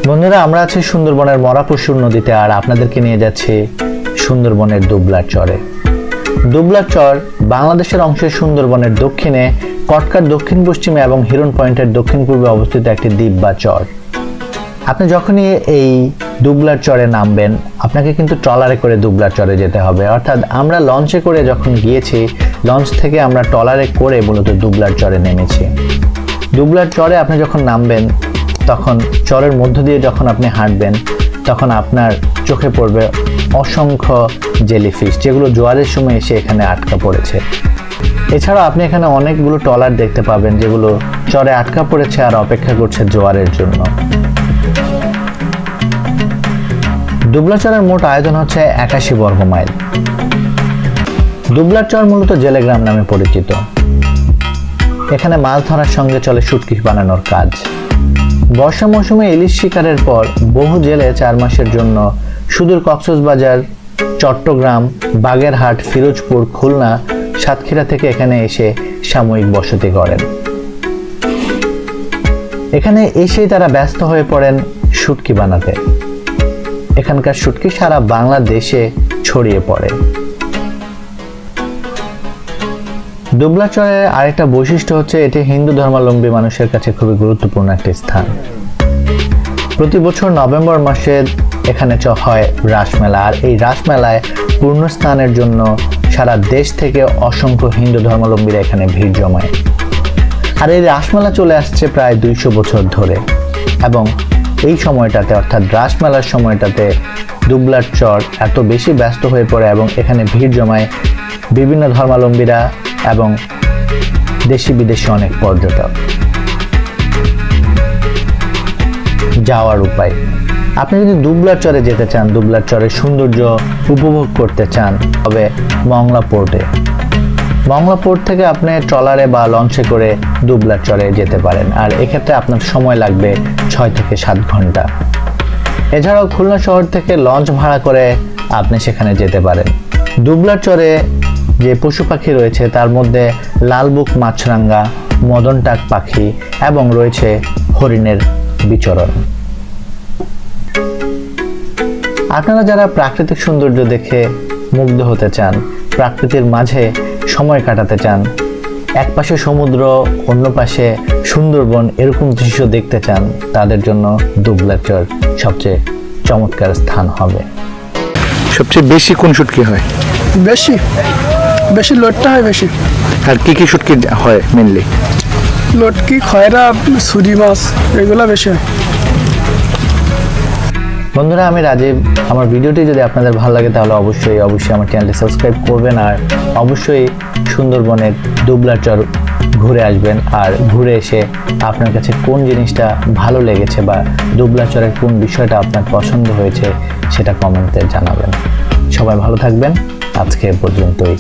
বন্ধুরা, আমরা আছি সুন্দরবনের মরাপশুর নদীতে, আর আপনাদেরকে নিয়ে যাচ্ছি সুন্দরবনের দুবলার চরে। দুবলার চর বাংলাদেশের অংশের সুন্দরবনের দক্ষিণে, কটকার দক্ষিণ পশ্চিমে এবং হিরন পয়েন্টের দক্ষিণ পূর্বে অবস্থিত একটি দ্বীপ বা চর। আপনি যখনই এই দুবলার চরে নামবেন, আপনাকে কিন্তু ট্রলারে করে দুবলার চরে যেতে হবে। অর্থাৎ আমরা লঞ্চে করে যখন গিয়েছি, লঞ্চ থেকে আমরা ট্রলারে করে মূলত দুবলার চরে নেমেছি। দুবলার চরে আপনি যখন নামবেন, তখন চরের মধ্য দিয়ে যখন আপনি হাঁটবেন, তখন আপনার চোখে পড়বে অসংখ্য জেলিফিশ, যেগুলো জোয়ারের সময় এসে এখানে আটকা পড়েছে। এছাড়াও আপনি এখানে অনেকগুলো ট্রলার দেখতে পাবেন, যেগুলো চরে আটকা পড়েছে আর অপেক্ষা করছে জোয়ারের জন্য। দুবলার চরের মোট আয়তন হচ্ছে 81 বর্গ মাইল। দুবলার চর মূলত জেলে গ্রাম নামে পরিচিত। এখানে মাছ ধরার সঙ্গে চলে শুটকি বানানোর কাজ। বর্ষা মৌসুমে ইলিশ শিকারের পর বহু জেলে 4 মাসের জন্য সুদূর কক্সবাজার, চট্টগ্রাম, বাগেরহাট, ফিরোজপুর, খুলনা, সাতক্ষীরা থেকে এখানে এসে সাময়িক বসতি করেন। এখানে এসেই তারা ব্যস্ত হয়ে পড়েন শুটকি বানাতে। এখানকার শুটকি সারা বাংলাদেশে ছড়িয়ে পড়ে। দুবলার চরের আরেকটা বৈশিষ্ট্য হচ্ছে এটি হিন্দু ধর্মাবলম্বী মানুষের কাছে খুবই গুরুত্বপূর্ণ একটি স্থান। প্রতি বছর নভেম্বর মাসে এখানে হয় রাসমেলা, আর এই রাসমেলায় পূর্ণস্থানের জন্য সারা দেশ থেকে অসংখ্য হিন্দু ধর্মাবলম্বীরা এখানে ভিড় জমায়। আর এই রাসমেলা চলে আসছে প্রায় 200 বছর ধরে, এবং এই সময়টাতে অর্থাৎ রাসমেলার সময়টাতে দুবলার চর এত বেশি ব্যস্ত হয়ে পড়ে এবং এখানে ভিড় জমায় বিভিন্ন ধর্মাবলম্বীরা এবং দেশি বিদেশি অনেক পর্যটক। যাওয়ার উপায়, আপনি যদি দুবলার চরে যেতে চান, দুবলার চরের সৌন্দর্য উপভোগ করতে চান, তবে মংলা পোর্টে। মংলা পোর্ট থেকে আপনি ট্রলারে বা লঞ্চে করে দুবলার চরে যেতে পারেন, আর এক্ষেত্রে আপনার সময় লাগবে 6 থেকে 7 ঘন্টা। এছাড়াও খুলনা শহর থেকে লঞ্চ ভাড়া করে আপনি সেখানে যেতে পারেন। দুবলার চরে যে পশু পাখি রয়েছে তার মধ্যে লালবুক মাছরাঙা, মদনটাক পাখি এবং রয়েছে হরিণের বিচরণ। আপনারা যারা প্রাকৃতিক সৌন্দর্য দেখে মুগ্ধ হতে চান, প্রকৃতির মাঝে সময় কাটাতে চান, এক পাশে সমুদ্র, অন্য পাশে সুন্দরবন, এরকম দৃশ্য দেখতে চান, তাদের জন্য দুবলার চর সবচেয়ে চমৎকার স্থান হবে। সবচেয়ে বেশি কোন শুটকি হয়? বেশি লোটটা হয় বেশি। আর কি শুটকি হয় মেনলি? লটকি, খয়রা, ছুরি মাছ, এগুলো বেশি হয়। বন্ধুরা, আমি রাজীব। আমার ভিডিওটি যদি আপনাদের ভালো লাগে তাহলে অবশ্যই আমার চ্যানেলটি সাবস্ক্রাইব করবেন, আর অবশ্যই সুন্দরবনের দুবলার চর ঘুরে আসবেন। আর ঘুরে এসে আপনার কাছে কোন জিনিসটা ভালো লেগেছে বা দুবলার চরের কোন বিষয়টা আপনার পছন্দ হয়েছে সেটা কমেন্টে জানাবেন। সবাই ভালো থাকবেন। আজকে পর্যন্তই।